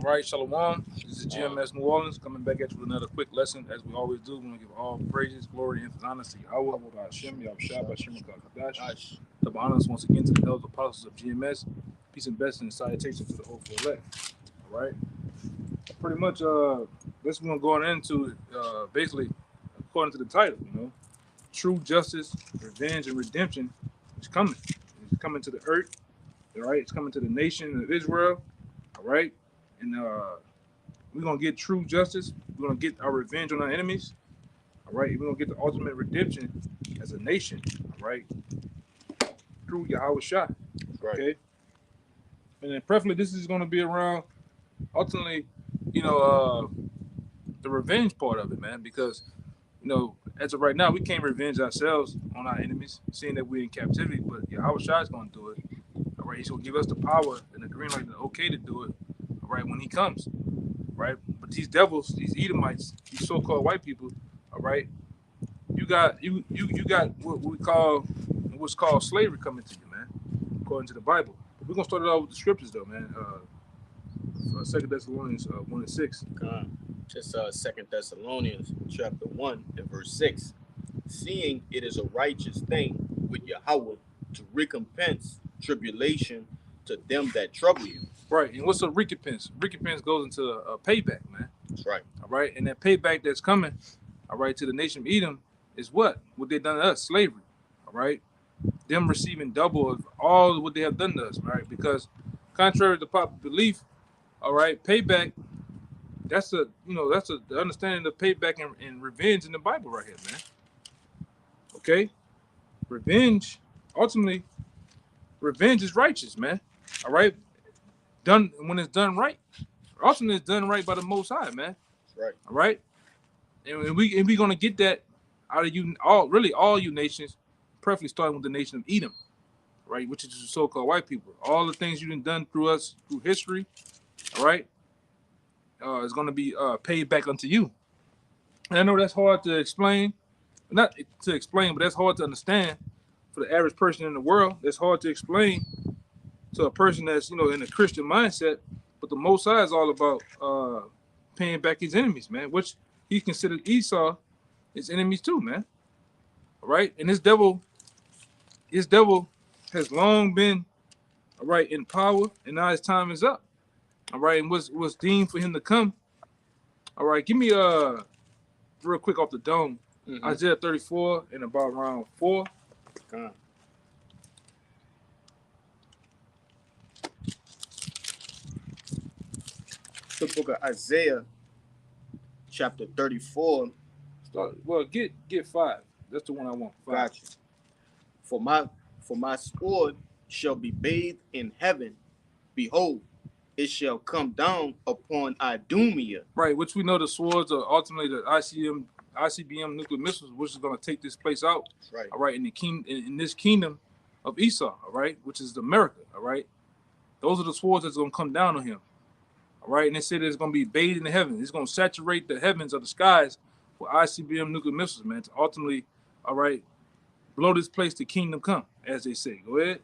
right, Shalom. This is GMS New Orleans coming back at you with another quick lesson, as we always do. We want to give all praises, glory, and honor to Yahweh, Hashem, Yahushua, Bashim, Kadash. The honors once again to the elders apostles of GMS. Peace and blessings and salutations to the hopeful elect. All right. Pretty much, this one going into basically according to the title, true justice, revenge, and redemption is coming. It's coming to the earth. All right. It's coming to the nation of Israel. All right. And we're going to get true justice. We're going to get our revenge on our enemies. All right. We're going to get the ultimate redemption as a nation. All right. Through Yahweh Shah. Okay. And then preferably this is going to be around ultimately, the revenge part of it, man, because, as of right now, we can't revenge ourselves on our enemies, seeing that we're in captivity, but Yahweh Shah is going to do it. All right. He's going to give us the power and the green light and the okay to do it. All right. When he comes. Right, but these devils, these Edomites, these so-called white people, all right, you got what's called slavery coming to you, man, according to the Bible. We're gonna start it off with the scriptures, though, man. 2 Thessalonians 1:6. It's 2 Thessalonians chapter 1 and verse 6. Seeing it is a righteous thing with Yahweh to recompense tribulation to them that trouble you. Right, and what's a recompense? Recompense goes into a payback, man. That's right. All right, and that payback that's coming, all right, to the nation of Edom is what they done to us, slavery. All right, them receiving double of all what they have done to us, right? Because contrary to popular belief, all right, payback, that's the understanding of payback and revenge in the Bible right here, man. Okay, revenge, ultimately, revenge is righteous, man. All right. Done when it's done right. Ultimately, it's done right by the Most High, man. Right. All right. And we gonna get that out of you all you nations, preferably starting with the nation of Edom, right, which is the so-called white people. All the things you've done through us through history, all right, is gonna be paid back unto you. And I know that's hard to explain, not to explain, but that's hard to understand for the average person in the world. That's hard to explain to a person that's in a Christian mindset, but the Most High is all about paying back his enemies, man, which he considered Esau his enemies too, man. All right, and his devil has long been all right in power, and now his time is up. All right, and was deemed for him to come. All right, give me real quick off the dome, Isaiah 34 and about around 4. The book of Isaiah, chapter 34. Well, get 5. That's the one I want. 5. Gotcha. For my sword shall be bathed in heaven. Behold, it shall come down upon Idumea. Right, which we know the swords are ultimately the ICBM nuclear missiles, which is going to take this place out. Right. All right, in this kingdom of Esau. All right, which is America. All right, those are the swords that's going to come down on him. All right, and they said it's going to be bathed in the heavens. It's going to saturate the heavens of the skies for ICBM nuclear missiles, man, to ultimately, all right, blow this place to kingdom come, as they say. Go ahead.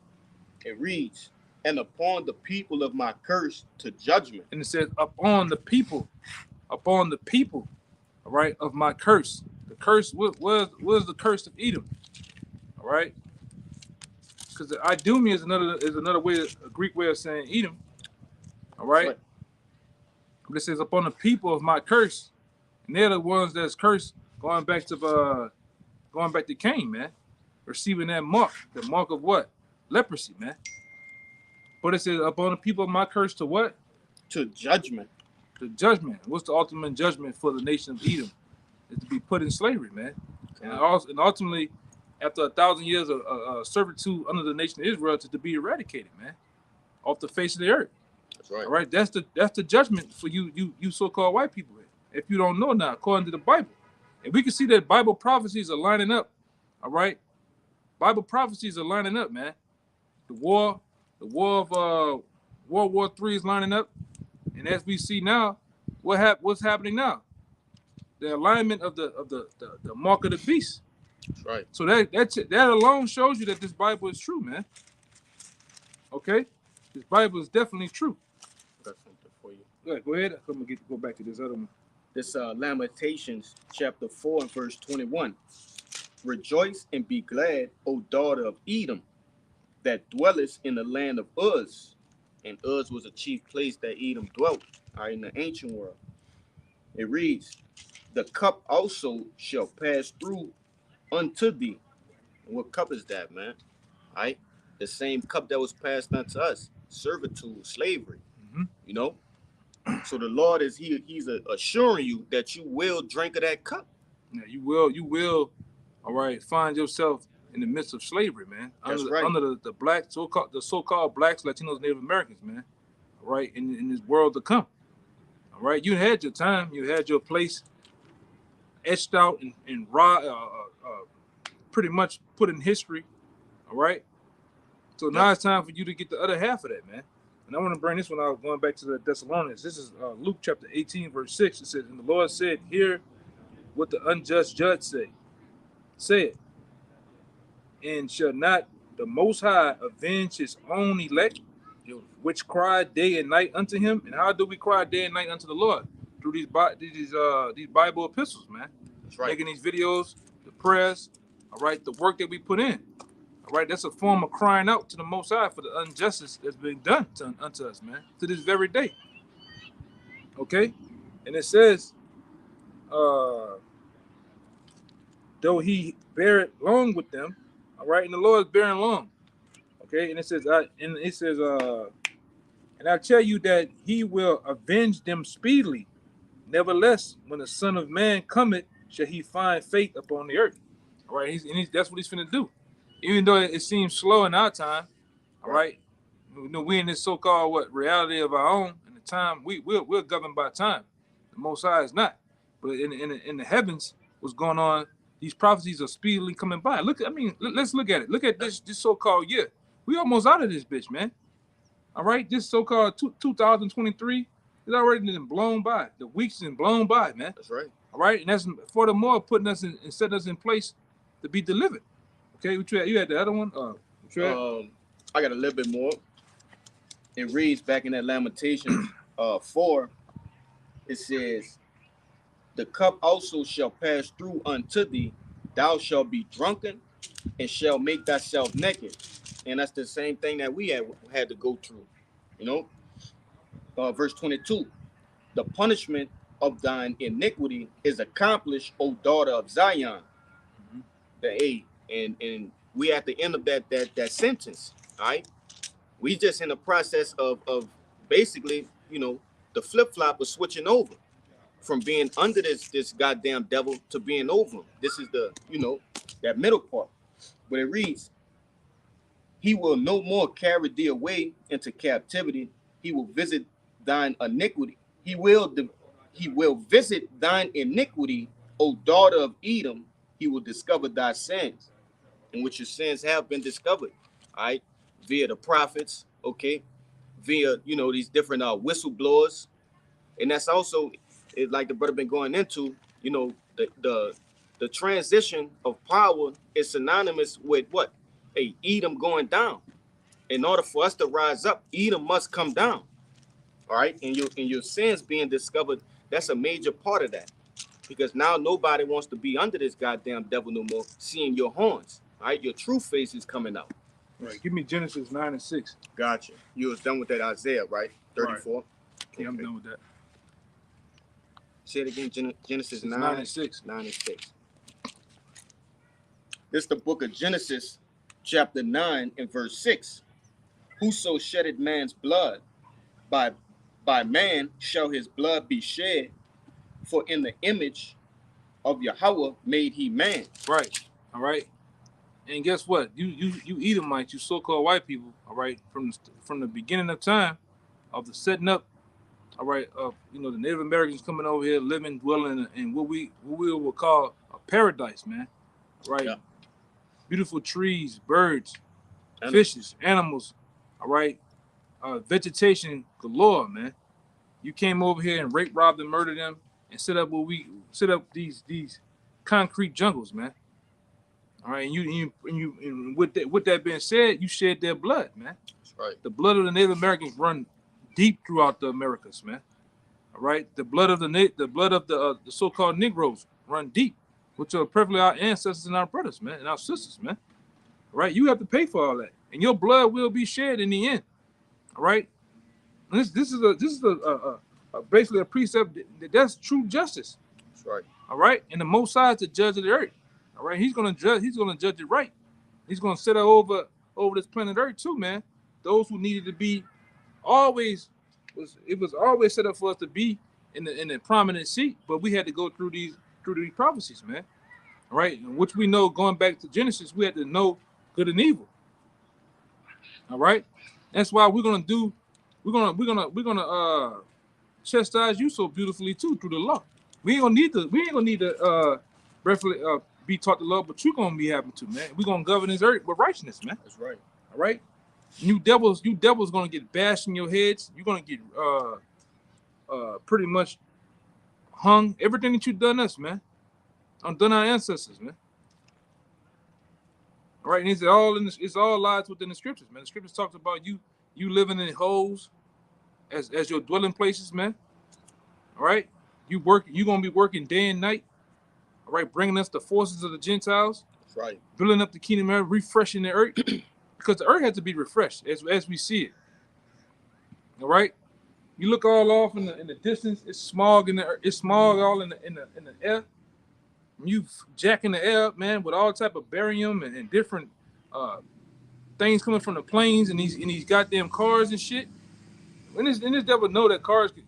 It reads, and upon the people of my curse to judgment. And it says, upon the people, all right, of my curse. The curse, what was the curse of Edom? All right, because the Idumea is another way, a Greek way of saying Edom. All right. But it says upon the people of my curse, and they're the ones that's cursed, going back to Cain, man, receiving that mark, the mark of what? Leprosy, man. But it says upon the people of my curse to what? To judgment. To judgment. What's the ultimate judgment for the nation of Edom? Is to be put in slavery, man. And ultimately, after 1,000 years of servitude under the nation of Israel, to be eradicated, man, off the face of the earth. That's right. All right, that's the judgment for you so-called white people. If you don't know now, according to the Bible, and we can see that Bible prophecies are lining up. All right, Bible prophecies are lining up, man. The war of World War III is lining up, and as we see now, what's happening now? The alignment of the mark of the beast. That's right. So that alone shows you that this Bible is true, man. Okay, this Bible is definitely true. Got something for you. Go ahead. I'm gonna go back to this other one. This Lamentations chapter 4 and verse 21. Rejoice and be glad, O daughter of Edom, that dwellest in the land of Uz. And Uz was a chief place that Edom dwelt, in the ancient world. It reads, the cup also shall pass through unto thee. And what cup is that, man? All right? The same cup that was passed unto us, servitude, slavery. You know? So the Lord he's assuring you that you will drink of that cup. Yeah, you will, all right, find yourself in the midst of slavery, man. That's right. Under the black, so-called blacks, Latinos, Native Americans, man. All right, in this world to come. All right, you had your time, you had your place etched out and pretty much put in history. All right. So now it's time for you to get the other half of that, man. And I want to bring this one out, going back to the Thessalonians. This is Luke chapter 18, verse 6. It says, and the Lord said, hear what the unjust judge say it. And shall not the Most High avenge his own elect, which cry day and night unto him? And how do we cry day and night unto the Lord? Through these Bible epistles, man. That's right. Making these videos, the prayers, all right, the work that we put in. All right, that's a form of crying out to the Most High for the injustice that's been done unto us, man, to this very day. Okay? And it says, though he bear it long with them, all right, and the Lord is bearing long. Okay, and it says, and I tell you that he will avenge them speedily. Nevertheless, when the Son of Man cometh, shall he find faith upon the earth. All right, that's what he's finna do. Even though it seems slow in our time, all right, you know, we in this so-called reality of our own, and the time we're governed by time. The Most High is not. But in the heavens, what's going on? These prophecies are speedily coming by. Let's look at it. Look at this so-called year. We almost out of this bitch, man. All right, this so-called 2023 is already been blown by. The weeks been blown by, man. That's right. All right, and that's furthermore putting us in and setting us in place to be delivered. Okay, you had the other one. I got a little bit more. It reads back in that Lamentations 4. It says, the cup also shall pass through unto thee. Thou shalt be drunken and shall make thyself naked. And that's the same thing that we had to go through. You know, verse 22. The punishment of thine iniquity is accomplished, O daughter of Zion. The A. And we at the end of that sentence, all right? We just in the process of basically, you know, the flip-flop of switching over from being under this goddamn devil to being over him. This is the, you know, that middle part. But it reads, he will no more carry thee away into captivity. He will visit thine iniquity. He will visit thine iniquity, O daughter of Edom. He will discover thy sins, in which your sins have been discovered, all right, via the prophets, okay, via, you know, these different whistleblowers. And that's also, like the brother been going into, you know, the transition of power is synonymous with what? Edom going down. In order for us to rise up, Edom must come down. All right, and your sins being discovered, that's a major part of that. Because now nobody wants to be under this goddamn devil no more, seeing your horns. All right, your true face is coming out. Right, give me Genesis 9 and 6. Gotcha. You was done with that Isaiah, right? 34. Right. Yeah, I'm done with that. Say it again, Genesis 9 and 6. 9 and 6. This is the book of Genesis, chapter 9 and verse 6. Whoso shedded man's blood, by man shall his blood be shed, for in the image of Yahweh made he man. Right. All right. And guess what? You Edomites, you so-called white people, all right, from the beginning of time, of the setting up, all right, of, you know, the Native Americans coming over here, living, dwelling in what we will call a paradise, man. Right. Yeah. Beautiful trees, birds, fishes, animals, all right, vegetation galore, man. You came over here and raped, robbed, and murdered them, and set up these concrete jungles, man. All right, and with that being said, you shed their blood, man. That's right. The blood of the Native Americans run deep throughout the Americas, man. All right, the blood of the so-called Negroes run deep, which are perfectly our ancestors and our brothers, man, and our sisters, man. All right, you have to pay for all that, and your blood will be shed in the end. All right, and this is basically a precept that's true justice. That's right. All right, and the Most High is the judge of the earth. All right, he's gonna judge. He's gonna judge it right. He's gonna set over this planet Earth too, man. Those who needed to be always was always set up for us to be in the prominent seat, but we had to go through these prophecies, man. All right, which we know going back to Genesis, we had to know good and evil. All right, that's why we're gonna chastise you so beautifully too through the law. We ain't gonna need to be taught the law, but you're gonna be having to, man. We're gonna govern this earth with righteousness, man. That's right. All right. You devils gonna get bashed in your heads. You're gonna get pretty much hung. Everything that you've done us, man. Done our ancestors, man. All right, and it's all lies within the scriptures, man. The scriptures talks about you living in holes as your dwelling places, man. All right, you're gonna be working day and night. All right, bringing us the forces of the Gentiles. That's right. Building up the kingdom, man, refreshing the earth, because the earth has to be refreshed as we see it. All right, you look all off in the distance. It's smog it's smog all in the air. You jacking the air up, man, with all type of barium and different things coming from the planes and these goddamn cars and shit. And this devil know that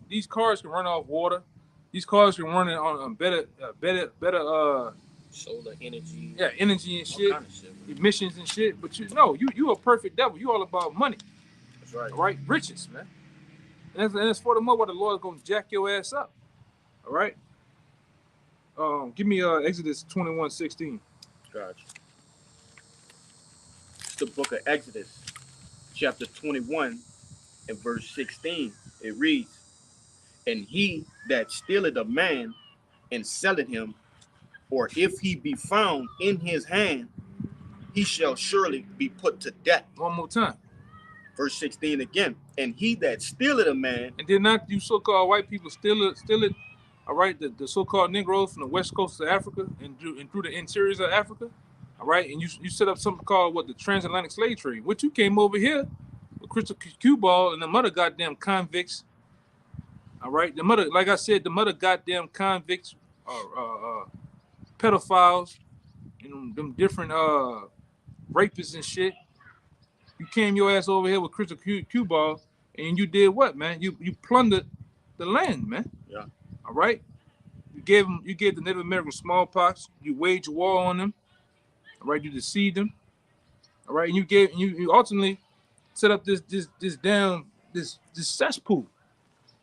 these cars can run off water. These cars can run on better solar energy. Yeah, energy and shit, kind of shit, emissions and shit. But you a perfect devil. You all about money. That's right. All right, riches, man. And that's for the more why the Lord is gonna jack your ass up. All right. Give me Exodus 21:16. Gotcha. It's the book of Exodus, chapter 21 and verse 16. It reads, "And he that stealeth a man and selleth him, or if he be found in his hand, he shall surely be put to death." One more time. Verse 16 again. "And he that stealeth a man." And did not you so-called white people steal it? All right, the so-called Negroes from the west coast of Africa and through the interiors of Africa. All right, and you set up something called the transatlantic slave trade, which you came over here with Crystal Cue Ball and the mother goddamn convicts. All right, the mother, like I said, the mother goddamn convicts, pedophiles, and them different rapists and shit. You came your ass over here with Crystal Cue Ball, and you did what, man? You plundered the land, man. Yeah. All right. You gave the Native American smallpox. You waged war on them. All right. You deceived them. All right. And you ultimately set up this cesspool.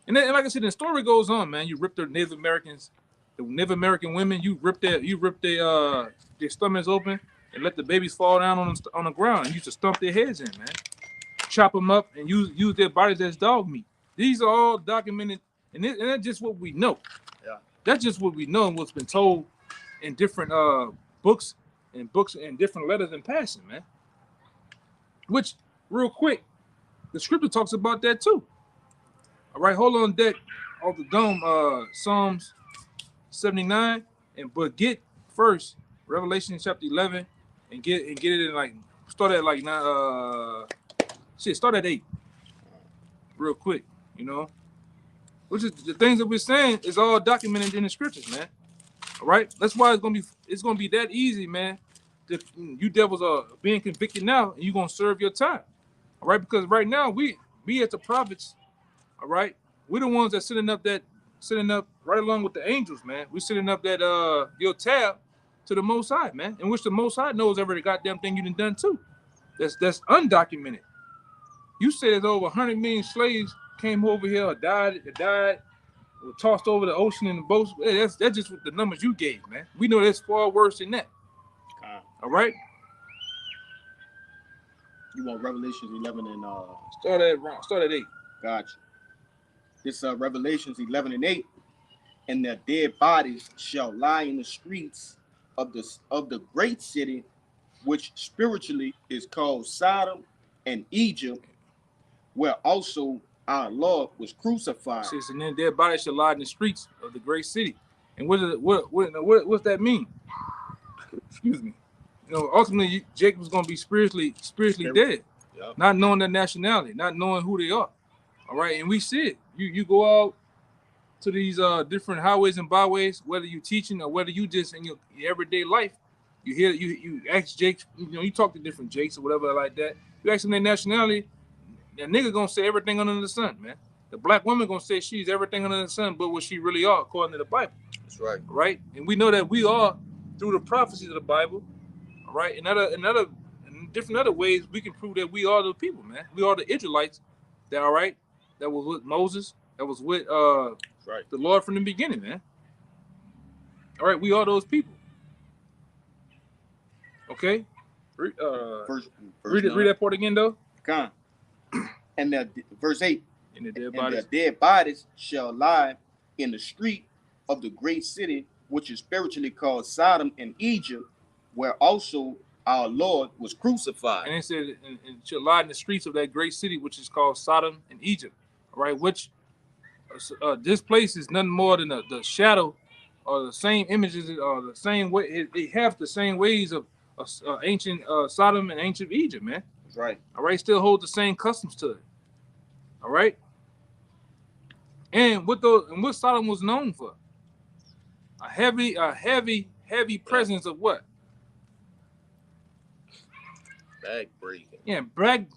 And then, like I said, the story goes on, man. You ripped the Native Americans, the Native American women. You ripped their stomachs open and let the babies fall down on the ground. And used to stomp their heads in, man. Chop them up and use their bodies as dog meat. These are all documented. And that's just what we know. Yeah. That's just what we know and what's been told in different books and different letters and passing, man. Which, real quick, the scripture talks about that too. All right, hold on deck of the dome, Psalms 79, but get first Revelation chapter 11 and get it in start at 8 real quick, which is the things that we're saying is all documented in the scriptures, man. All right, that's why it's gonna be that easy, man. You devils are being convicted now, and you're gonna serve your time. All right, because right now we as the prophets, all right, we're the ones that sitting up right along with the angels, man. We're sitting up that your tab to the Most High, man, in which the Most High knows every goddamn thing you done too. That's undocumented. You said there's over 100 million slaves came over here or died, were tossed over the ocean in the boats. That's just what the numbers you gave, man. We know that's far worse than that. All right. You want Revelations 11 and start at 8. Gotcha. This Revelations 11 and 8, "And their dead bodies shall lie in the streets of the great city, which spiritually is called Sodom and Egypt, where also our Lord was crucified. It says, and then their bodies shall lie in the streets of the great city. And what's that mean? Excuse me. You know, ultimately Jacob's gonna be spiritually dead, Yep. not knowing their nationality, not knowing who they are. All right, and we see it. You go out to these different highways and byways, whether you teaching or whether you just in your everyday life, you hear you ask Jake, you know, you talk to different Jakes or whatever like that. You ask them their nationality, that nigga gonna say everything under the sun, man. The black woman gonna say she's everything under the sun, but what she really are according to the Bible. That's right. Right, and we know that we are through the prophecies of the Bible. All right, in different other ways, we can prove that we are the people, man. We are the Israelites. That all right? That was with Moses. That was with right. the Lord from the beginning, man. All right, we are those people. Okay, read that part again, though. Come. And verse 8. And their dead bodies shall lie in the street of the great city, which is spiritually called Sodom and Egypt, where also our Lord was crucified. And it said, and shall lie in the streets of that great city, which is called Sodom and Egypt. All right, which this place is nothing more than the shadow or the same images or the same way. They have the same ways of ancient Sodom and ancient Egypt, man. That's right. All right, still hold the same customs to it. All right. And what Sodom was known for? A heavy presence of what? Back breaking. Yeah,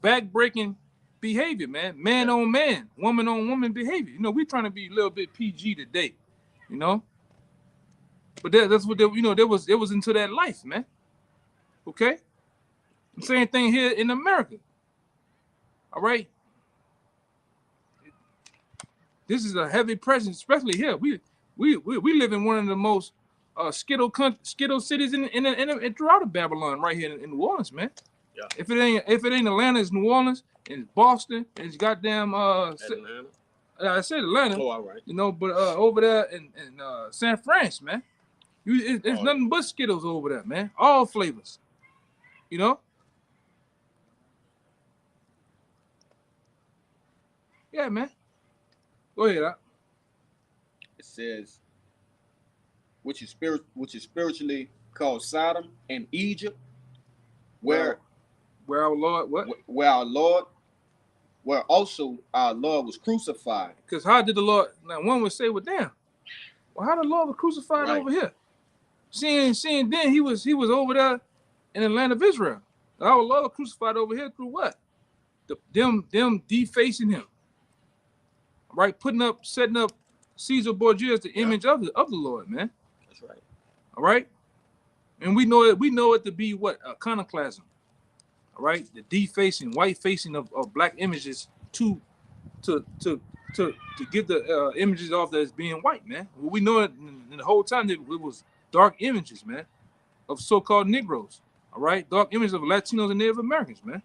back breaking behavior, man. Man on man, woman on woman behavior. You know, we're trying to be a little bit PG today, you know. But that's what it was into that life, man. Okay. Same thing here in America. All right. This is a heavy presence, especially here. We live in one of the most skittle cities in throughout Babylon, right here in New Orleans, man. Yeah. If it ain't Atlanta, it's New Orleans, and it's Boston, and it's goddamn Atlanta. I said Atlanta. Oh, all right. You know, but over there in San Fran, man, it's nothing but Skittles over there, man. All flavors. You know. Yeah, man. Go ahead. It says, which is spiritually called Sodom and Egypt, where our Lord what? Where also our Lord was crucified. Because how did the Lord? Now one would say, well, damn. Well, how the Lord was crucified over here? Seeing then he was over there in the land of Israel. Our Lord was crucified over here through what? Them defacing him. Right, setting up Caesar Borgia as the image of the Lord, man. That's right. All right, and we know it to be what? Iconoclasm. All right, the defacing, white facing of black images to get the images off as being white, man. Well, we know it in the whole time that it was dark images, man, of so-called Negroes. All right, dark images of Latinos and Native Americans, man.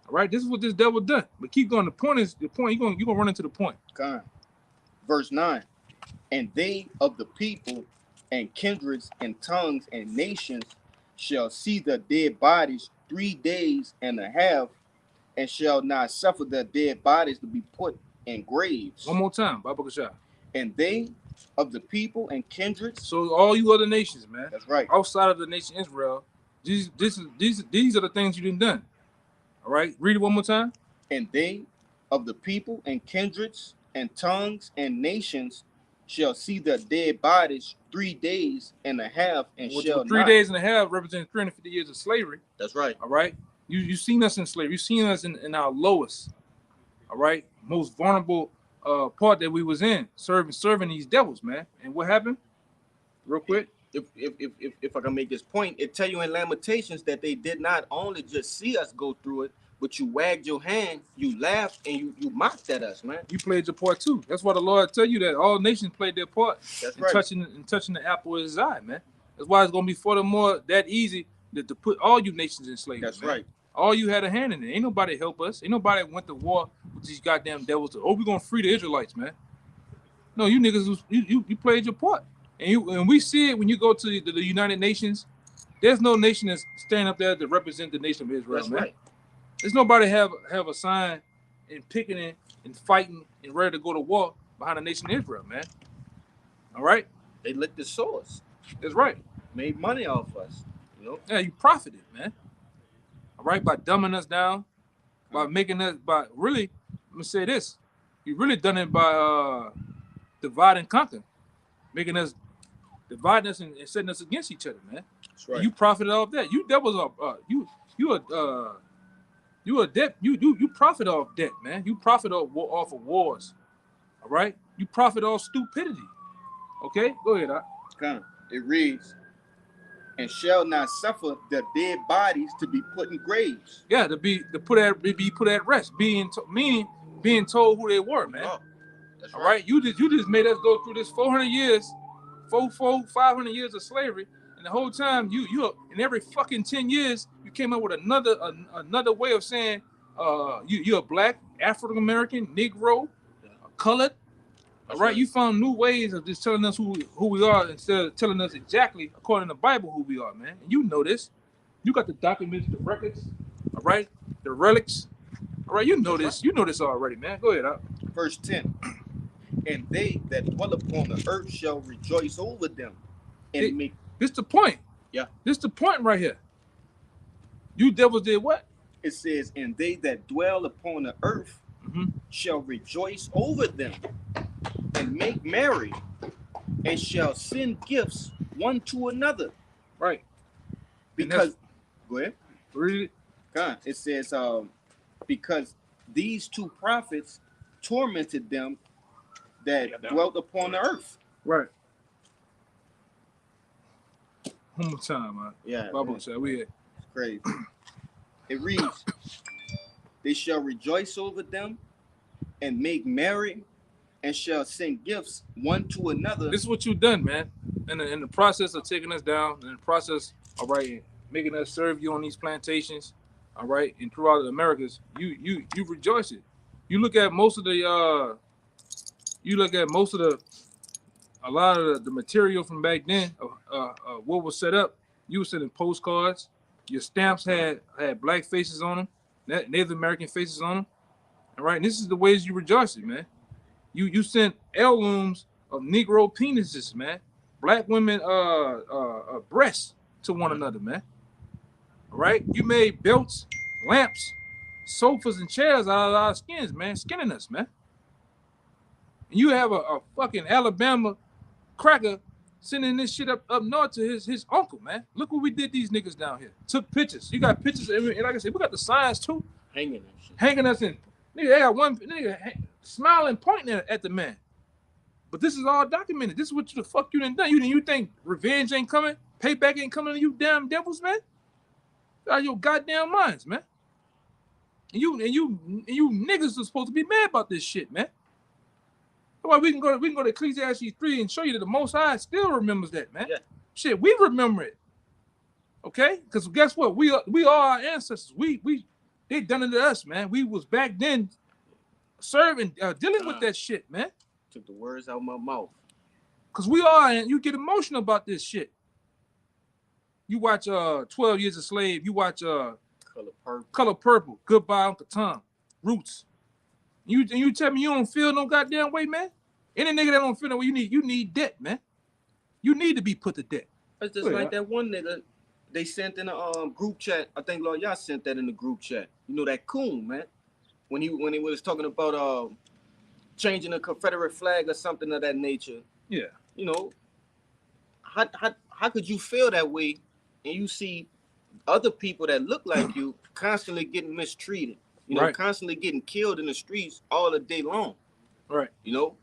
All right, this is what this devil done. But keep going. The point is you're gonna run into the point. Okay. Verse 9. And they of the people and kindreds and tongues and nations shall see the dead bodies 3 days and a half, and shall not suffer the dead bodies to be put in graves. One more time, Baba Kasha. And they of the people and kindreds. So all you other nations, man. That's right. Outside of the nation Israel, these are the things you done. All right, read it one more time. And they of the people and kindreds and tongues and nations shall see the dead bodies 3 days and a half, and shall 3 days and a half represents 350 years of slavery. That's right. All right, you seen us in slavery. You seen us in our lowest, all right, most vulnerable part that we was in, serving these devils, man. And what happened? Real quick. If I can make this point, it tell you in Lamentations that they did not only just see us go through it, but you wagged your hand, you laughed, and you mocked at us, man. You played your part too. That's why the Lord tell you that all nations played their part. That's in right. touching the apple of his eye, man. That's why it's gonna be furthermore that easy to put all you nations in slavery. That's man. right. All you had a hand in it. Ain't nobody help us. Ain't nobody went to war with these goddamn devils. Oh, we gonna free the Israelites, man. No, you niggas, you played your part. And we see it when you go to the United Nations. There's no nation that's standing up there to represent the nation of Israel, That's man. right. There's nobody have a sign and picketing and fighting and ready to go to war behind the nation of Israel, man. All right? They licked the source, That's right. made money off us. You know, Yeah, you profited, man. All right, by dumbing us down, by making us, by really, let me say this, you really done it by divide and conquer, making us, dividing us and setting us against each other, man. that's right. And you profited off that. You that was you a debt. You profit off debt, man. You profit off of wars. All right. You profit off stupidity. Okay, go ahead. It reads, and shall not suffer the dead bodies to be put in graves. Yeah, to be put at rest, meaning being told who they were, man. Oh, that's All right, you just made us go through this 400 years, 500 years of slavery, and the whole time you in every fucking 10 years you came up with another way of saying you're a black, African American, Negro, colored. All right, you found new ways of just telling us who we are instead of telling us exactly according to the Bible who we are, man. And you know this. You got the documents, the records, all right, the relics. All right, you know this. You know this already, man. Go ahead. Verse 10. And they that dwell upon the earth shall rejoice over them. And make this the point. Yeah. This the point right here. You devils did what? It says, and they that dwell upon the earth shall rejoice over them and make merry and shall send gifts one to another. Right. Because go ahead. Read it. God, it says because these two prophets tormented them that dwelt upon the earth. Right. One more time, man. Yeah. Bible said we It's crazy. It reads, they shall rejoice over them and make merry and shall send gifts one to another. This is what you've done, man. In the process of taking us down, in the process, all right, making us serve you on these plantations, all right, and throughout the Americas, you rejoice it. You look at most of the a lot of the material from back then, what was set up. You were sending postcards. Your stamps had black faces on them, Native American faces on them. All right, and this is the ways you rejoice it, man. You sent heirlooms of Negro penises, man. Black women breasts to one another, man. All right, you made belts, lamps, sofas, and chairs out of our skins, man, skinning us, man. And you have a fucking Alabama cracker sending this shit up north to his uncle, man. Look what we did these niggas down here. Took pictures. You got pictures, and like I said, we got the signs too. Hanging us in. Nigga, they got one nigga smiling, pointing at the man. But this is all documented. This is what the fuck you done done. You think revenge ain't coming? Payback ain't coming to you damn devils, man? Out of your goddamn minds, man. And you niggas are supposed to be mad about this shit, man. Well, we can go to Ecclesiastes 3 and show you that the Most High still remembers that, man. Yeah. Shit, we remember it. Okay? Because guess what? We are our ancestors. They done it to us, man. We was back then serving, dealing with that shit, man. Took the words out of my mouth. Because we are, and you get emotional about this shit. You watch 12 Years a Slave. You watch Color Purple, Goodbye Uncle Tom, Roots. You tell me you don't feel no goddamn way, man? Any nigga that don't feel no way, you need debt, man. You need to be put to debt. It's just like that one nigga they sent in a group chat. I think Lord y'all sent that in the group chat. You know that coon, man. When he was talking about changing the Confederate flag or something of that nature. Yeah. You know, how could you feel that way and you see other people that look like you constantly getting mistreated? You know, constantly getting killed in the streets all the day long. Right. You know?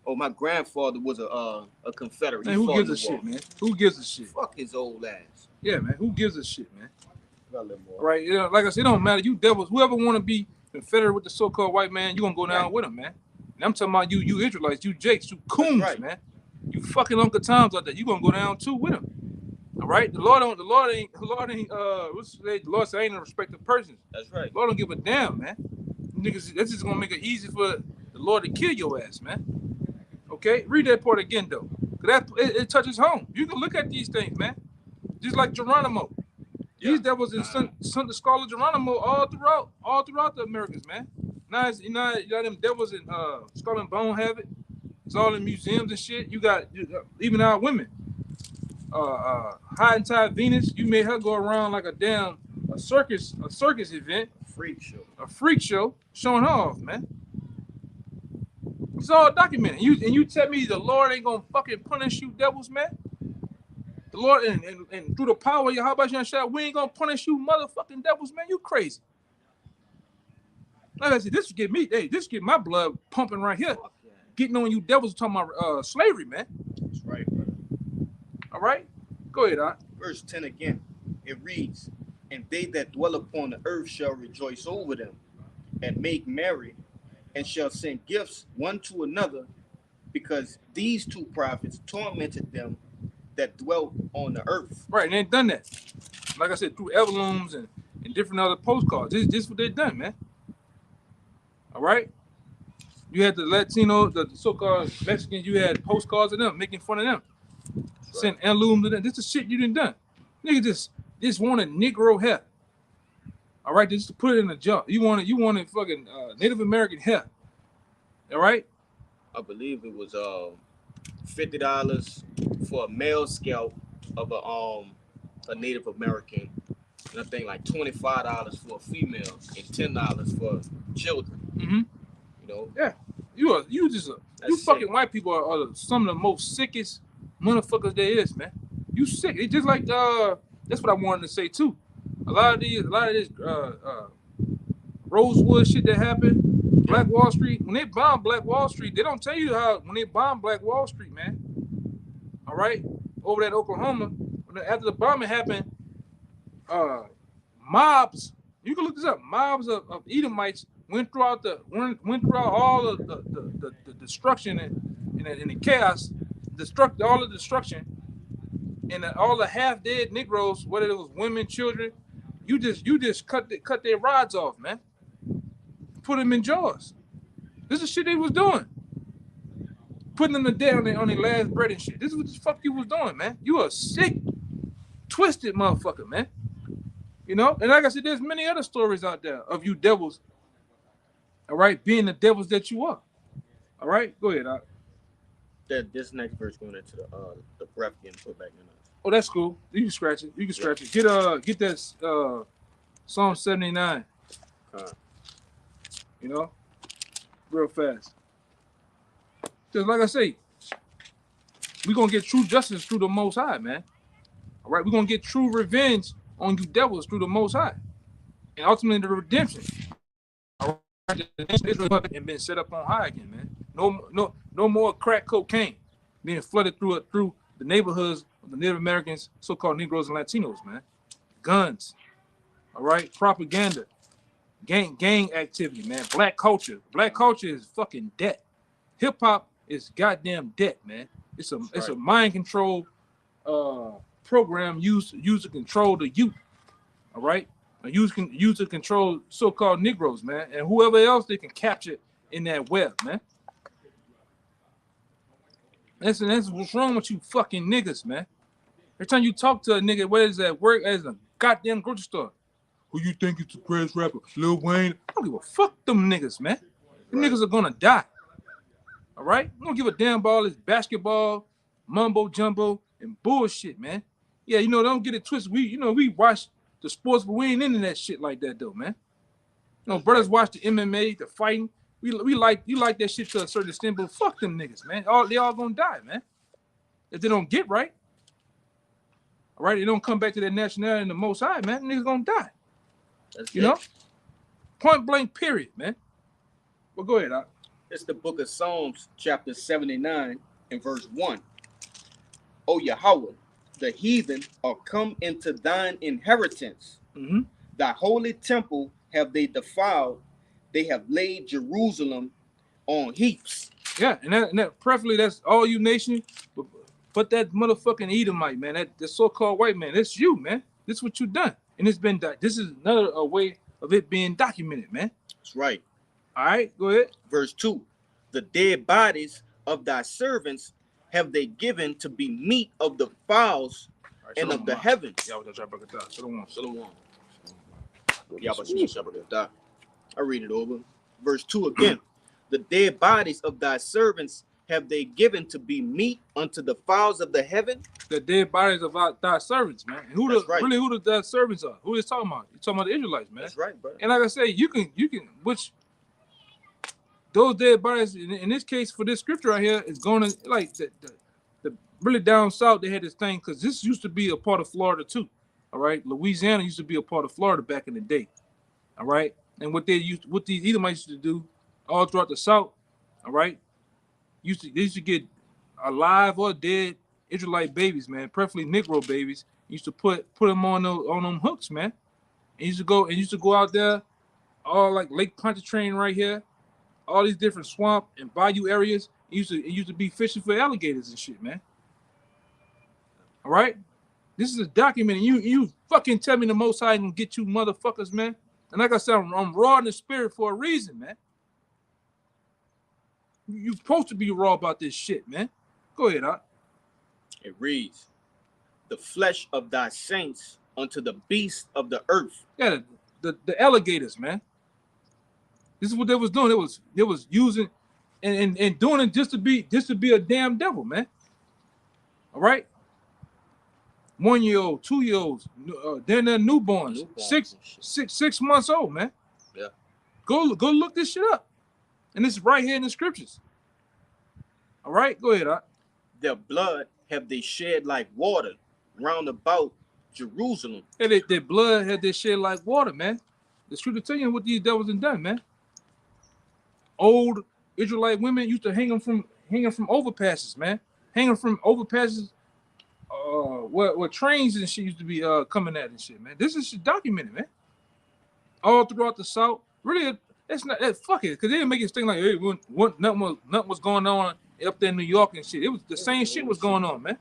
Oh, my grandfather was a Confederate. Man, who gives a shit, man? Who gives a shit? Fuck his old ass. Yeah, man. Who gives a shit, man? More. Right. You know, like I said, it don't matter. You devils, whoever want to be Confederate with the so-called white man, you gonna go down with him, man. And I'm talking about you Israelites, you Jakes, you coons, man. You fucking Uncle Toms out there. You gonna go down too with him. All right. The Lord ain't. The Lord said ain't no respect of persons. That's right. The Lord don't give a damn, man. Niggas, that's just gonna make it easy for the Lord to kill your ass, man. Okay, read that part again though. It touches home. You can look at these things, man. Just like Geronimo. These devils in Sunday Scholar Geronimo all throughout the Americas, man. Now you know them devils in Skull and Bone have it. It's all in museums and shit. You got even our women. High and Tide Venus, you made her go around like a circus event, a freak show, showing her off, man. It's all documented. You tell me the Lord ain't gonna fucking punish you devils, man? The Lord and through the power of Yahweh Shah, we ain't gonna punish you motherfucking devils, man. You crazy. Like I said, this get me, this get my blood pumping right here. Getting on you devils talking about slavery, man. That's right, brother. All right? Go ahead, Doc. Verse 10 again. It reads, and they that dwell upon the earth shall rejoice over them, and make merry, and shall send gifts one to another, because these two prophets tormented them that dwelt on the earth. Right, and they done that. Like I said, through heirlooms and different other postcards. This is what they done, man. All right? You had the Latino, the so-called Mexicans, you had postcards of them, making fun of them. Right. Send heirlooms to them. This is shit you done done. Nigga just wanted Negro hair. All right, just to put it in a jar. You wanted fucking Native American hair. All right? I believe it was $50 for a male scalp of a Native American, and I think like $25 for a female, and $10 for children. Mm-hmm. You know? Yeah. You fucking white people are some of the most sickest motherfuckers there is, man. You sick. It's just like that's what I wanted to say too. A lot of this Rosewood shit that happened, Black Wall Street. When they bombed Black Wall Street, they don't tell you how when they bombed Black Wall Street, man. All right, over at Oklahoma, after the bombing happened, mobs. You can look this up. Mobs of Edomites went throughout all of the destruction and the chaos, all the destruction, and all the half dead Negroes, whether it was women, children. You just cut their rods off, man. Put them in jars. This is shit they was doing. Putting them to death on their last bread and shit. This is what the fuck you was doing, man. You a sick, twisted motherfucker, man. You know? And like I said, there's many other stories out there of you devils, all right, being the devils that you are. All right? Go ahead, Doc. This next verse going into the breath getting put back in us. Oh, that's cool. You can scratch it. You can scratch it. Get that Psalm 79. You know, real fast. Just like I say, we're gonna get true justice through the Most High, man. All right, we're gonna get true revenge on you devils through the Most High, and ultimately the redemption. All right, and been set up on high again, man. No more crack cocaine being flooded through the neighborhoods of the Native Americans, so-called Negroes and Latinos, man. Guns, all right, propaganda, gang activity, man. Black culture is fucking debt. Hip hop is goddamn debt, man. It's a mind control program used to control the youth, all right. Use to control so-called Negroes, man, and whoever else they can capture in that web, man. That's what's wrong with you fucking niggas, man. Every time you talk to a nigga, whether it's at work, as a goddamn grocery store, who you think is the greatest rapper? Lil Wayne? I don't give a fuck them niggas, man. Them niggas are gonna die. All right? I don't give a damn about all this basketball, mumbo jumbo, and bullshit, man. Yeah, don't get it twisted. We watch the sports, but we ain't into that shit like that though, man. Brothers watch the MMA, the fighting. You like that shit to a certain extent, but fuck them niggas, man. They all gonna die, man. If they don't get right. All right, they don't come back to their nationality and the Most High, man. Niggas gonna die. You know? Point blank, period, man. Well, go ahead, Doc. It's the book of Psalms, chapter 79, and verse 1. O Yahweh, the heathen are come into thine inheritance. Mm-hmm. Thy holy temple have they defiled. They have laid Jerusalem on heaps. Yeah, and that preferably that's all you nation, but that motherfucking Edomite, man, that so-called white man, that's you, man. This is what you done. And it's been this is another way of it being documented, man. That's right. All right, go ahead. Verse 2. The dead bodies of thy servants have they given to be meat of the fowls and of the heavens. I read it over. Verse 2 again. The dead bodies of thy servants have they given to be meat unto the fowls of the heaven. The dead bodies of thy servants, man. Who That's the right. really who the servants are? Who is talking about? You talking about the Israelites, man. That's right, brother. And like I say, you can which those dead bodies in this case for this scripture right here is going to like the really down south. They had this thing because this used to be a part of Florida too. All right, Louisiana used to be a part of Florida back in the day. All right, and what these Edomites used to do all throughout the south. All right, they used to get alive or dead Israelite babies, man, preferably Negro babies. Used to put them on them hooks, man. And used to go out there, all like Lake Pontchartrain right here, all these different swamp and bayou areas. It used to be fishing for alligators and shit, man. All right, this is a document. And you fucking tell me the Most High gonna get you motherfuckers, man. And like I said, I'm raw in the spirit for a reason, man. You supposed to be raw about this shit, man. Go ahead, Doc. It reads, the flesh of thy saints unto the beasts of the earth. Yeah, the alligators, man. This is what they was doing. They was using and doing it just to be a damn devil, man. All right. 1-year-old, 2-year-olds, then they're newborns, 6 months old, man. Yeah. Go look this shit up. And it's right here in the scriptures. All right, go ahead, Doc. Their blood have they shed like water round about Jerusalem. Yeah, their blood had this shit like water, man. The scripture tell you what these devils have done, man. Old Israelite women used to hang them from overpasses, man. Hanging from overpasses, where trains and shit used to be coming at and shit, man. This is documented, man. All throughout the South. Really, it's not that fuck it, because they didn't make it seem like hey, nothing was going on up there in New York and shit. It was the same shit was going on, man.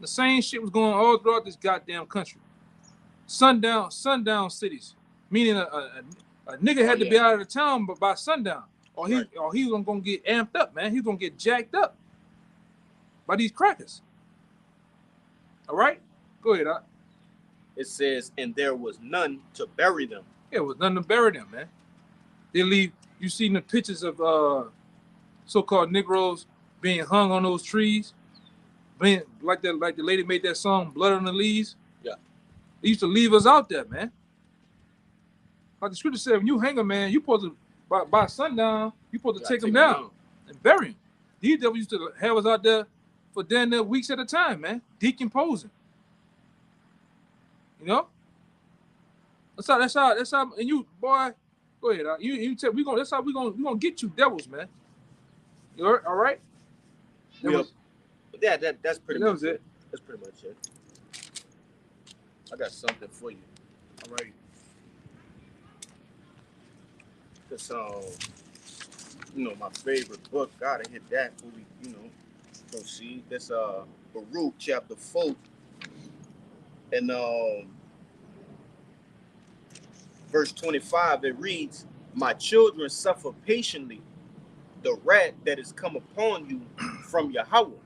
The same shit was going on all throughout this goddamn country. Sundown cities, meaning a nigga had to be out of the town by sundown, or he was gonna get amped up, man. He was gonna get jacked up by these crackers. All right, go ahead, Doc. It says, and there was none to bury them. Yeah, it was none to bury them, man. They leave. You seen the pictures of so-called Negroes being hung on those trees, being like the lady made that song "Blood on the Leaves." Yeah, they used to leave us out there, man. Like the scripture said, when you hang a man, you supposed to by sundown, you supposed to take him down and bury him. These devils used to have us out there for damn near weeks at a time, man, decomposing. You know, that's how. And you, boy, go ahead. You tell that's how we gonna get you, devils, man. You all right? That's pretty much it. That's pretty much it. I got something for you. All right. This my favorite book. Gotta hit that before we, proceed. This Baruch chapter 4 and verse 25. It reads, "My children suffer patiently the wrath that is come upon you from Yahweh.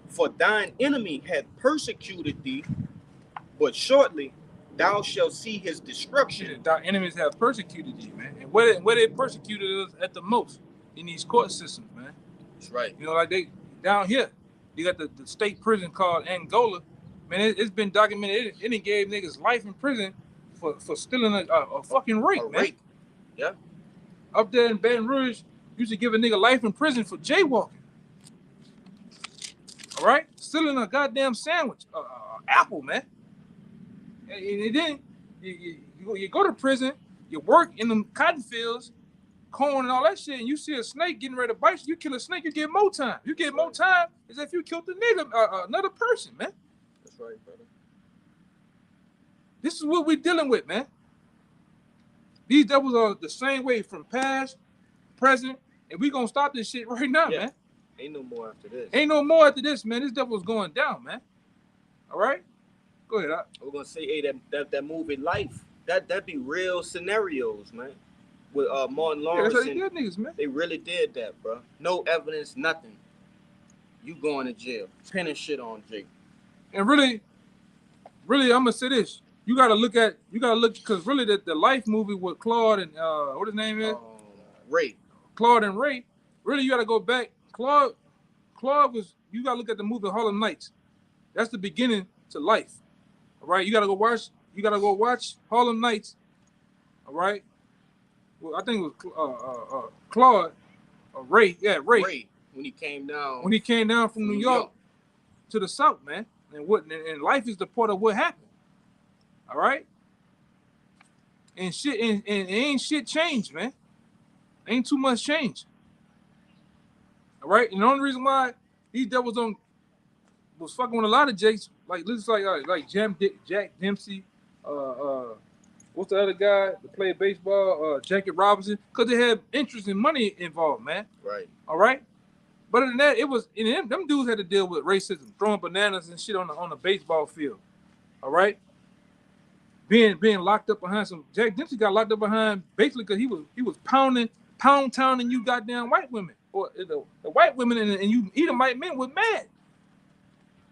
For thine enemy hath persecuted thee, but shortly thou shalt see his destruction." Thy enemies have persecuted thee, man. And where they persecuted us at the most in these court systems, man. That's right. You know, like they down here, you got the state prison called Angola. Man, it's been documented. It gave niggas life in prison for stealing a fucking rape, man. Yeah. Up there in Baton Rouge, used to give a nigga life in prison for jaywalking. All right, stealing a goddamn sandwich, apple, man. And then you go to prison, you work in them cotton fields, corn and all that shit, and you see a snake getting ready to bite you. You kill a snake, you get more time. You get more time as if you killed the nigga, another person, man. That's right, brother. This is what we're dealing with, man. These devils are the same way from past, present, and we gonna stop this shit right now, man. Ain't no more after this. Ain't no more after this, man. This devil's going down, man. All right? Go ahead, Doc. We're gonna say, hey, that movie Life, that be real scenarios, man. With Martin Lawrence. Yeah, that's how they did niggas, man. They really did that, bro. No evidence, nothing. You going to jail. Pinning shit on Jake. And really, I'm gonna say this. you gotta look because really the Life movie with Claude and what his name is? Ray. Claude and Ray. Really, you gotta go back. Claude was, you gotta look at the movie Harlem Nights. That's the beginning to Life. All right, you gotta go watch Harlem Nights. All right. Well, I think it was Claude or Ray. Yeah, Ray. When he came down. When he came down from New York to the South, man. And Life is the part of what happened. All right. And shit, and ain't shit changed, man. Ain't too much change. All right. And the only reason why these devils was fucking with a lot of Jakes, like Jack Dempsey, what's the other guy that played baseball? Jackie Robinson, because they had interest in money involved, man. Right. All right. But other than that, it was, and them dudes had to deal with racism, throwing bananas and shit on the baseball field. All right. Being locked up behind Jack Dempsey got locked up behind basically because he was pound towning you goddamn white women, or the white women and you Edomite men were mad.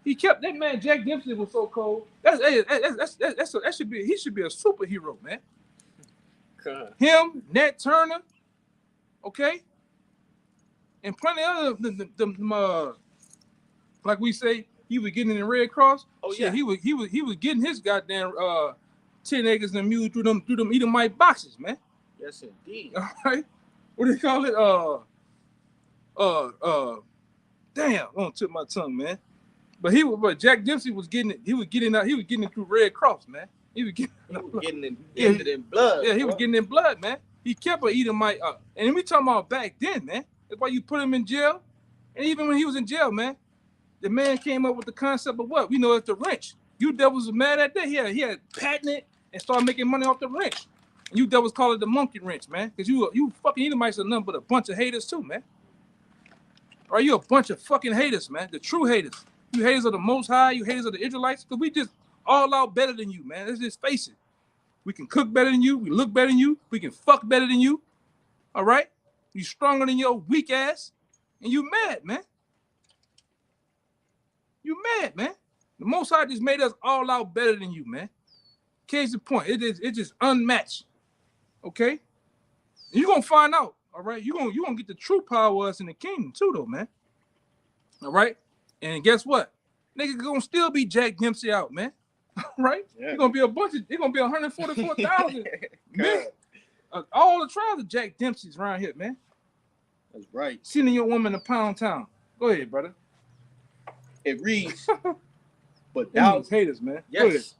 He kept that man. Jack Dempsey was so cold. He should be a superhero, man. God. Him, Nat Turner, okay, and plenty of them. Like we say, he was getting in the Red Cross. Oh shit, yeah, he was getting his goddamn 10 acres and a mule through them Edomite boxes, man. Yes, indeed. All right, what do they call it? Damn, I don't tip my tongue, man. But Jack Dempsey was getting it. He was getting it through Red Cross, man. He was getting it in blood. Yeah, he was getting in blood, man. He kept an Edomite up. And we talking about back then, man. That's why you put him in jail. And even when he was in jail, man, the man came up with the concept of what? We know it's the wrench. You devils was mad at that. He had patented and started making money off the wrench. And you devils call it the monkey wrench, man. Because you fucking Edomites are nothing but a bunch of haters too, man. All right, you a bunch of fucking haters, man. The true haters. You haters of the Most High, you haters of the Israelites, because we just all out better than you, man. Let's just face it. We can cook better than you. We look better than you. We can fuck better than you. All right? You stronger than your weak ass. And you mad, man. You mad, man. The Most High just made us all out better than you, man. Case the point. It's just unmatched. Okay? And you're going to find out. All right? You're gonna get the true power of us in the kingdom, too, though, man. All right? And guess what? Nigga gonna still be Jack Dempsey out, man. Right? Yeah. It's gonna be 144,000 men. All the trials of Jack Dempsey's around here, man. That's right. Sending your woman to Pound Town. Go ahead, brother. It reads, but thou haters, man. Yes.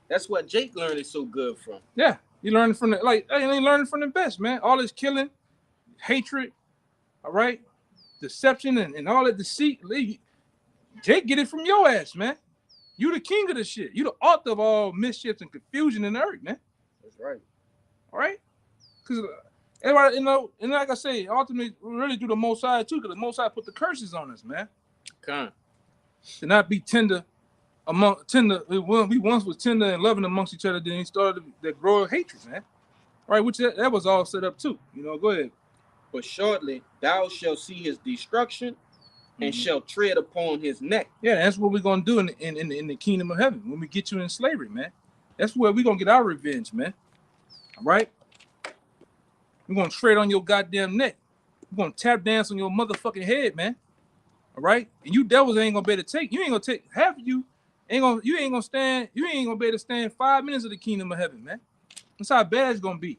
That's what Jake learned is so good from. Yeah. He learned from learning from the best, man. All this killing, hatred, all right, deception and all that deceit. Jake get it from your ass, man. You the king of the shit. You the author of all mischiefs and confusion in the earth, man. That's right. All right? Because everybody, and like I say, ultimately, we really do the Most High too, because the Most High put the curses on us, man. Come. To not be tender. We once was tender and loving amongst each other, then he started that growing hatred, man. All right, which that was all set up too. Go ahead. But shortly thou shalt see his destruction and shall tread upon his neck. Yeah, that's what we're gonna do in the kingdom of heaven when we get you in slavery, man. That's where we're gonna get our revenge, man. All right? We're gonna tread on your goddamn neck. We're gonna tap dance on your motherfucking head, man. All right? And you devils ain't gonna be able to take. You ain't gonna take half of you. You ain't gonna be able to stand 5 minutes of the kingdom of heaven, man. That's how bad it's gonna be.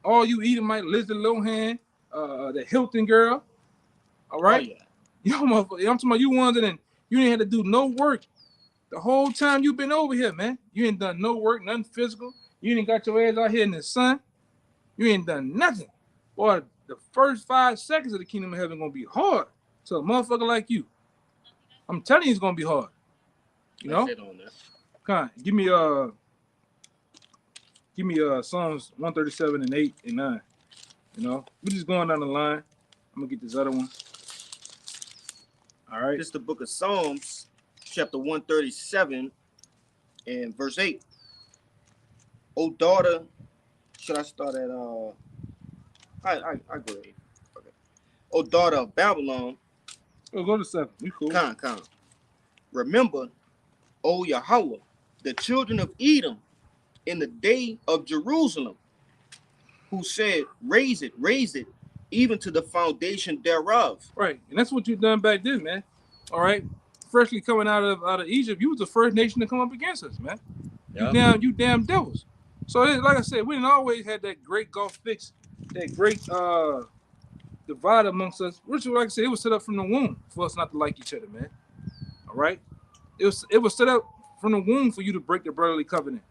All you Edomite, Lizzie Lohan, the Hilton girl. All right? Oh, yeah. I'm talking about you ones that you ain't had to do no work the whole time you've been over here, man. You ain't done no work, nothing physical. You ain't got your ass out here in the sun. You ain't done nothing. Boy, the first 5 seconds of the kingdom of heaven gonna be hard. So a motherfucker like you. I'm telling you it's gonna be hard. Come on, give me Psalms 137 and 8 and 9. We're just going down the line. I'm gonna get this other one. All right. This is the book of Psalms, chapter 137 and verse 8. O daughter, should I start at I go ahead. Okay. O daughter of Babylon. Oh, go to 7. We cool. Come. Remember O Yahweh, the children of Edom in the day of Jerusalem, who said, raise it, even to the foundation thereof. Right, and that's what you done back then, man. All right, freshly coming out of Egypt, you was the first nation to come up against us, man. You damn devils. So like I said, we didn't always had that great Gulf fix, that great divide amongst us. Which, like I said, it was set up from the womb for us not to like each other, man. All right, it was set up from the womb for you to break the brotherly covenant.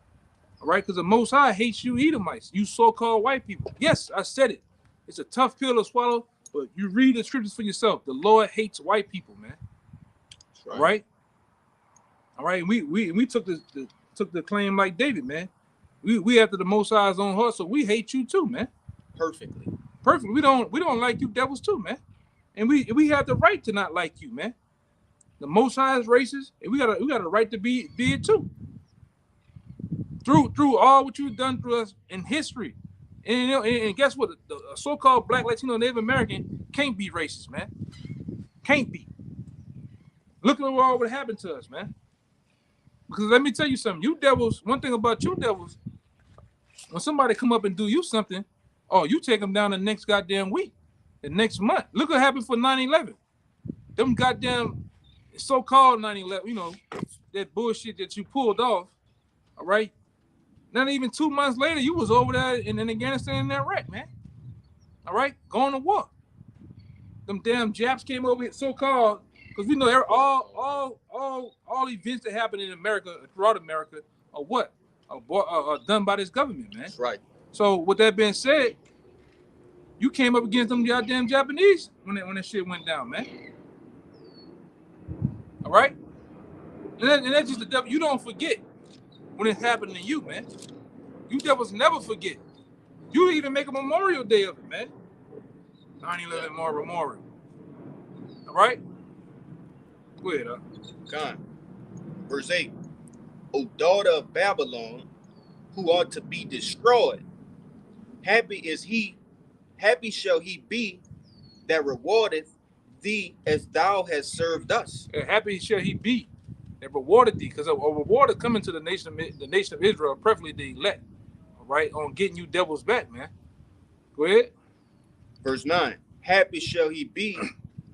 All right, because the Most High hates you Edomites, you so-called white people. Yes, I said it. It's a tough pill to swallow, but you read the scriptures for yourself. The Lord hates white people, man. Right. All right. All right. We took the claim like David, man. We after the Most High's own heart, so we hate you too, man. Perfectly. We don't like you devils too, man. And we have the right to not like you, man. The Most High is racist, and we got a right to be it too. Through all what you've done to us in history. And you know, and guess what? The so-called Black, Latino, Native American can't be racist, man. Can't be. Look at what would happen to us, man. Because let me tell you something. You devils, one thing about you devils, when somebody come up and do you something, oh, you take them down the next goddamn week, the next month. Look what happened for 9/11. Them goddamn so-called 9/11, you know, that bullshit that you pulled off, all right? Not even 2 months later, you was over there in Afghanistan in Iraq, man. All right, going to war. Them damn Japs came over here, so-called, because we know all events that happen in America, throughout America, are what? Are done by this government, man. That's right. So with that being said, you came up against them goddamn Japanese when that shit went down, man. All right, and that's just the devil. You don't forget when it happened to you, man. You devils never forget. You even make a Memorial Day of it, man. 9/11 Memorial. All right? Go ahead, huh? God. Verse 8. O daughter of Babylon, who are to be destroyed, happy shall he be that rewardeth thee as thou hast served us. And happy shall he be that rewarded thee, because a reward is coming to the nation of Israel, preferably the elect, all right, on getting you devils back, man. Go ahead. Verse 9. Happy shall he be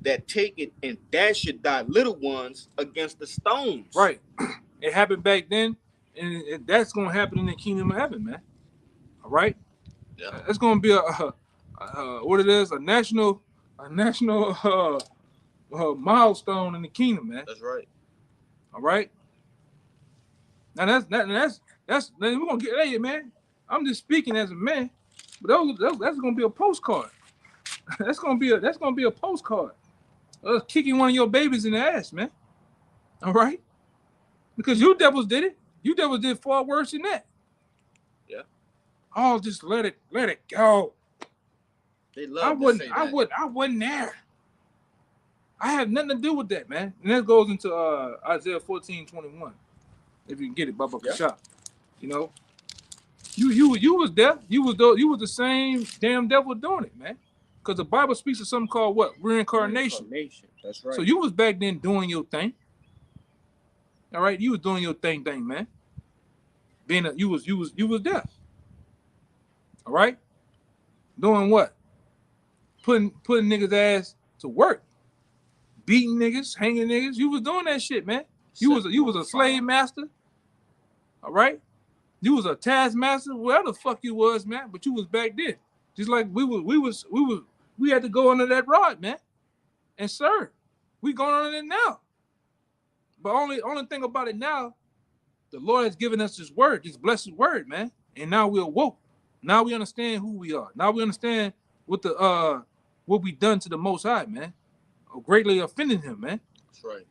that taketh and dasheth thy little ones against the stones. Right. It happened back then, and that's going to happen in the kingdom of heaven, man. All right? Yeah. It's going to be what it is, a national milestone in the kingdom, man. That's right. All right. Now that's we're gonna get hey man. I'm just speaking as a man, but that's gonna be a postcard. that's gonna be a postcard. Kicking one of your babies in the ass, man. All right, because you devils did it. You devils did far worse than that. Yeah. Oh, just let it go. They love to say that. I wasn't there. I have nothing to do with that, man. And that goes into Isaiah 14:21. If you can get it, Baba Kashab. You know, you was there. You was the same damn devil doing it, man. Because the Bible speaks of something called what? Reincarnation. That's right. So you was back then doing your thing. All right, you was doing your thing, man. You was there. All right, doing what? Putting niggas' ass to work. Beating niggas, hanging niggas. You was doing that shit, man. You was a slave master. All right? You was a taskmaster, whatever the fuck you was, man. But you was back then. Just like we had to go under that rod, man. And serve. We going under it now. But only thing about it now, the Lord has given us this word, this blessed word, man. And now we're woke. Now we understand who we are. Now we understand what we done to the Most High, man. Greatly offending him, man. That's right.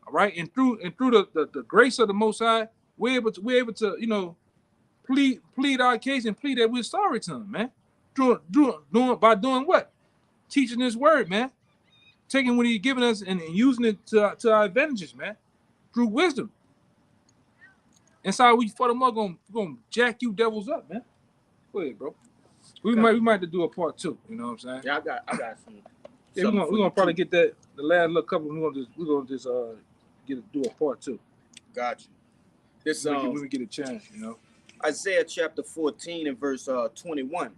All right, and through the grace of the Most High, we're able to you know plead our case and plead that we're sorry to him, man. By doing what? Teaching this word, man. Taking what he's given us and using it to our advantages, man. Through wisdom. And so we furthermore gonna jack you devils up, man. Go ahead, bro. We might have to do a part 2. You know what I'm saying? Yeah, I got some. Yeah, we're gonna probably get that the last little couple. We're gonna just do a part 2. Got you. This when we get a chance, you know. Isaiah chapter 14 and verse 21.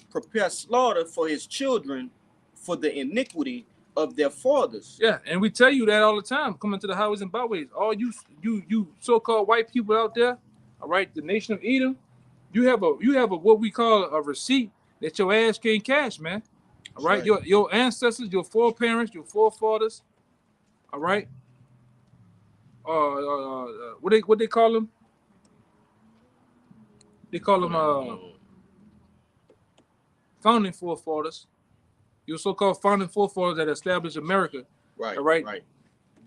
Prepare slaughter for his children for the iniquity of their fathers. Yeah, and we tell you that all the time, coming to the highways and byways. All you so-called white people out there, all right, the nation of Edom, you have a what we call a receipt that your ass can't cash, man. All right, your ancestors, your foreparents, your forefathers, all right. What they call them? They call them founding forefathers. Your so-called founding forefathers that established America. Right. All right. Right.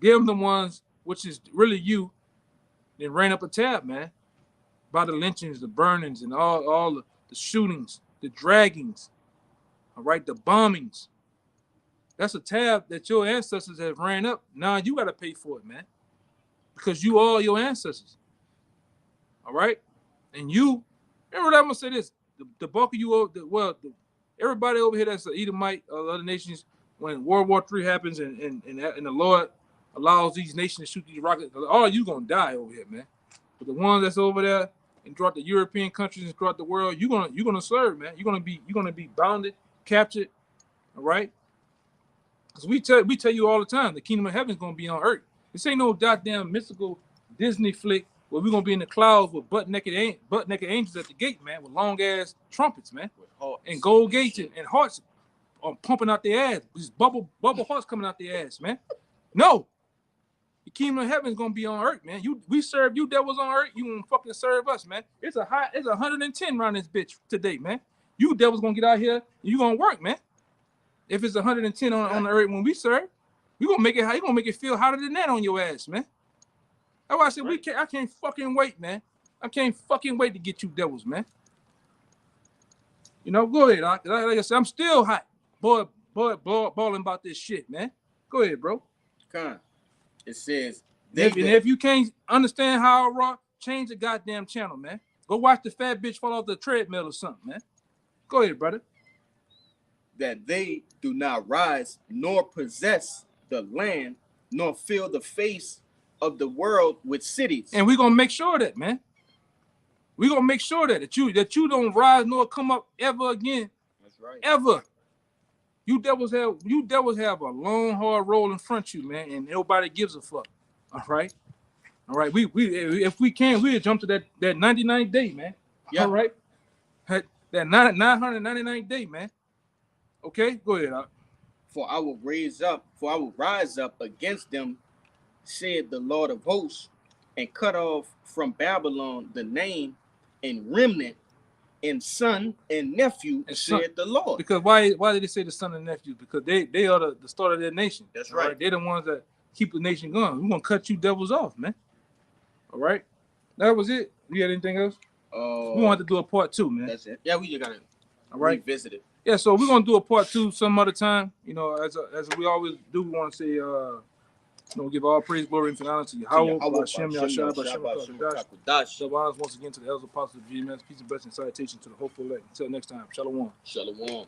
Them the ones, which is really you, that ran up a tab, man. By the lynchings, the burnings, and all the shootings, the draggings, all right, the bombings. That's a tab that your ancestors have ran up. Now you got to pay for it, man. Because you are your ancestors. All right? And you, remember what I'm going to say this, the bulk of you, everybody over here that's an Edomite or other nations, when World War III happens and the Lord allows these nations to shoot these rockets, all you going to die over here, man. But the ones that's over there and throughout the European countries and throughout the world, you're gonna serve, man. You're gonna be bounded, captured, all right? Because we tell you all the time, the kingdom of heaven is gonna be on earth. This ain't no goddamn mystical Disney flick where we're gonna be in the clouds with butt naked angels at the gate, man, with long ass trumpets, man, and gold gates and hearts pumping out their ass. These bubble hearts coming out their ass, man. No. The kingdom of heaven is gonna be on earth, man. We serve you devils on earth. You gonna fucking serve us, man. It's 110 around this bitch today, man. You devils gonna get out here and you gonna work, man. If it's 110 on the earth when we serve, you gonna make it feel hotter than that on your ass, man. That's why I said I can't fucking wait, man. I can't fucking wait to get you devils, man. You know, go ahead. Like I said, I'm still hot, boy, balling about this shit, man. Go ahead, bro. Con. It says, if you can't understand how I rock, change the goddamn channel, man. Go watch the fat bitch fall off the treadmill or something, man. Go ahead, brother. That they do not rise nor possess the land nor fill the face of the world with cities. And we're gonna make sure of that, man. We're gonna make sure that you don't rise nor come up ever again. That's right. Ever. You devils have a long, hard road in front of you, man, and nobody gives a fuck. All right. We if we can, we'll jump to that 99th day, man. Yeah. All right. That 999th day, man. Okay, go ahead. For I will rise up against them, said the Lord of hosts, and cut off from Babylon the name and remnant and son and nephew, and said the Lord. Because why did they say the son and nephew? Because they are the start of their nation. That's right. They're the ones that keep the nation going. We're gonna cut you devils off, man. All right. That was it. You got anything else? We want to do a part 2, man. That's it. Yeah, we just gotta revisit it. Yeah, so we're gonna do a part 2 some other time. You know, as we always do, we want to say give all praise, glory, and honor to Yahweh, Hashem, Yahshua, Hashem, once again to the elders, apostles of GMS, peace and blessing, salutation to the hopeful elect. Until next time, Shalom. Shalom.